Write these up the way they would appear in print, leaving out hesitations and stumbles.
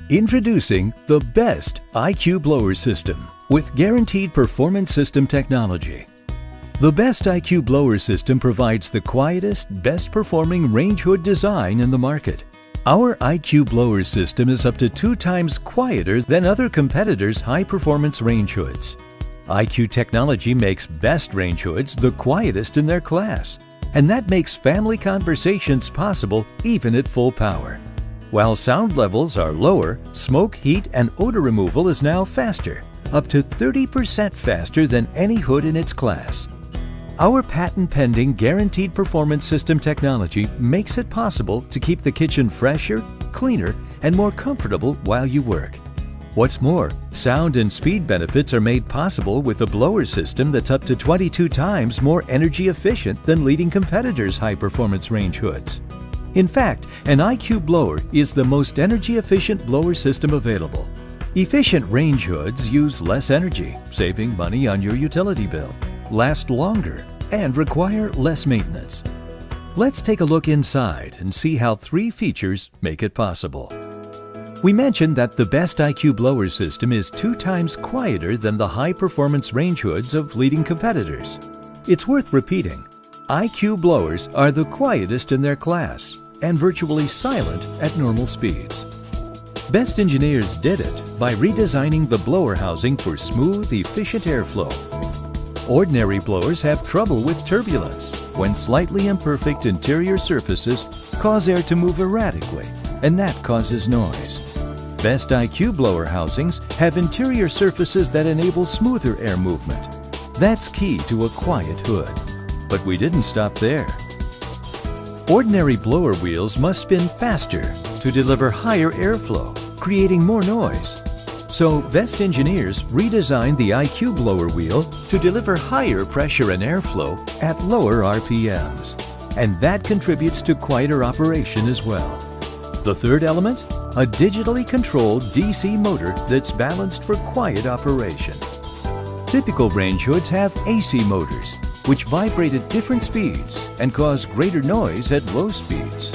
Introducing the best IQ blower system with guaranteed performance system technology. The best IQ blower system provides the quietest, best performing range hood design in the market. Our IQ blower system is up to 2 times quieter than other competitors' high-performance range hoods. IQ technology makes best range hoods the quietest in their class, and that makes family conversations possible even at full power. While sound levels are lower, smoke, heat, and odor removal is now faster, up to 30% faster than any hood in its class. Our patent-pending guaranteed performance system technology makes it possible to keep the kitchen fresher, cleaner, and more comfortable while you work. What's more, sound and speed benefits are made possible with a blower system that's up to 22 times more energy efficient than leading competitors' high-performance range hoods. In fact, an IQ blower is the most energy-efficient blower system available. Efficient range hoods use less energy, saving money on your utility bill, last longer, and require less maintenance. Let's take a look inside and see how 3 features make it possible. We mentioned that the best IQ blower system is 2 times quieter than the high-performance range hoods of leading competitors. It's worth repeating. IQ blowers are the quietest in their class and virtually silent at normal speeds. Best engineers did it by redesigning the blower housing for smooth, efficient airflow. Ordinary blowers have trouble with turbulence when slightly imperfect interior surfaces cause air to move erratically, and that causes noise. Best IQ blower housings have interior surfaces that enable smoother air movement. That's key to a quiet hood. But we didn't stop there. Ordinary blower wheels must spin faster to deliver higher airflow, creating more noise. So best engineers redesigned the IQ blower wheel to deliver higher pressure and airflow at lower RPMs. And that contributes to quieter operation as well. The third element? A digitally controlled DC motor that's balanced for quiet operation. Typical range hoods have AC motors, which vibrate at different speeds and cause greater noise at low speeds.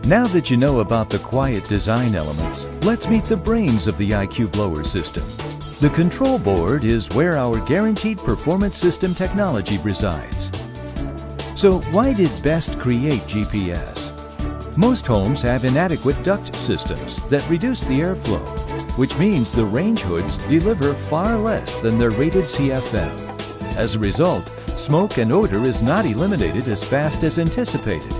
Now that you know about the quiet design elements, let's meet the brains of the IQ blower system. The control board is where our guaranteed performance system technology resides. So why did Best create GPS? Most homes have inadequate duct systems that reduce the airflow, which means the range hoods deliver far less than their rated CFM. As a result, smoke and odor is not eliminated as fast as anticipated.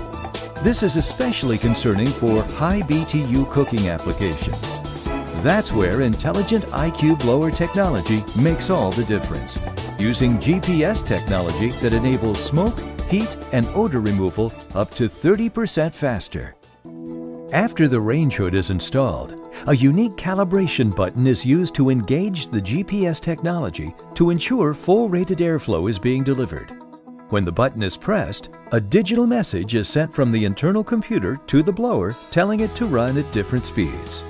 This is especially concerning for high BTU cooking applications. That's where intelligent IQ blower technology makes all the difference, using GPS technology that enables smoke, heat, and odor removal up to 30% faster. After the range hood is installed, a unique calibration button is used to engage the GPS technology to ensure full rated airflow is being delivered. When the button is pressed, a digital message is sent from the internal computer to the blower telling it to run at different speeds.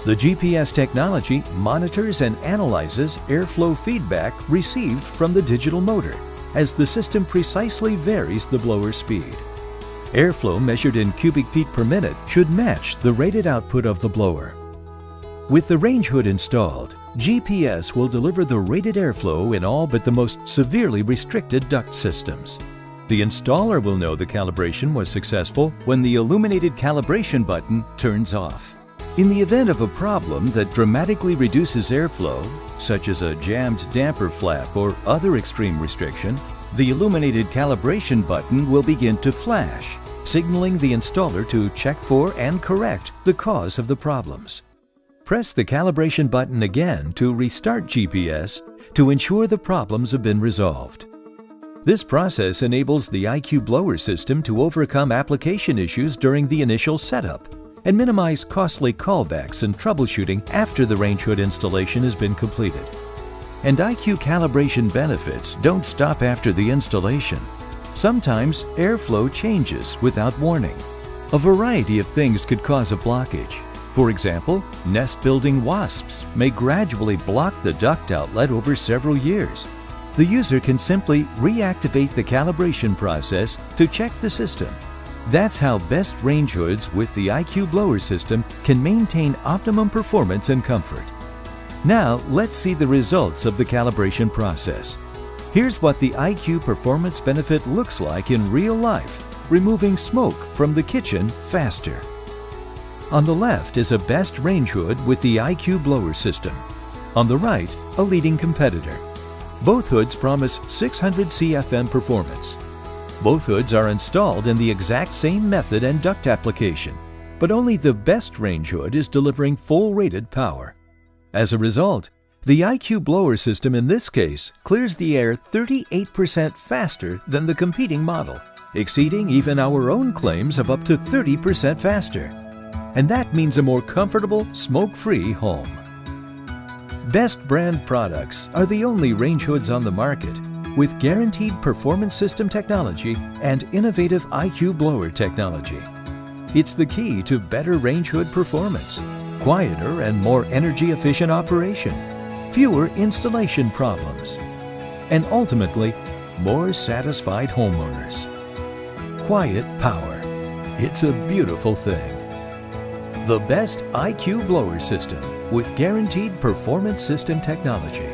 The GPS technology monitors and analyzes airflow feedback received from the digital motor as the system precisely varies the blower speed. Airflow measured in cubic feet per minute should match the rated output of the blower. With the range hood installed, GPS will deliver the rated airflow in all but the most severely restricted duct systems. The installer will know the calibration was successful when the illuminated calibration button turns off. In the event of a problem that dramatically reduces airflow, such as a jammed damper flap or other extreme restriction, the illuminated calibration button will begin to flash, signaling the installer to check for and correct the cause of the problems. Press the calibration button again to restart GPS to ensure the problems have been resolved. This process enables the IQ blower system to overcome application issues during the initial setup and minimize costly callbacks and troubleshooting after the range hood installation has been completed. And IQ calibration benefits don't stop after the installation. Sometimes airflow changes without warning. A variety of things could cause a blockage. For example, nest-building wasps may gradually block the duct outlet over several years. The user can simply reactivate the calibration process to check the system. That's how best range hoods with the IQ blower system can maintain optimum performance and comfort. Now let's see the results of the calibration process. Here's what the IQ performance benefit looks like in real life, removing smoke from the kitchen faster. On the left is a best range hood with the IQ blower system. On the right, a leading competitor. Both hoods promise 600 CFM performance. Both hoods are installed in the exact same method and duct application, but only the best range hood is delivering full rated power. As a result, the IQ blower system in this case clears the air 38% faster than the competing model, exceeding even our own claims of up to 30% faster. And that means a more comfortable, smoke-free home. Best brand products are the only range hoods on the market with guaranteed performance system technology and innovative IQ blower technology. It's the key to better range hood performance, quieter and more energy-efficient operation, fewer installation problems, and ultimately, more satisfied homeowners. Quiet power. It's a beautiful thing. The best IQ blower system with guaranteed performance system technology.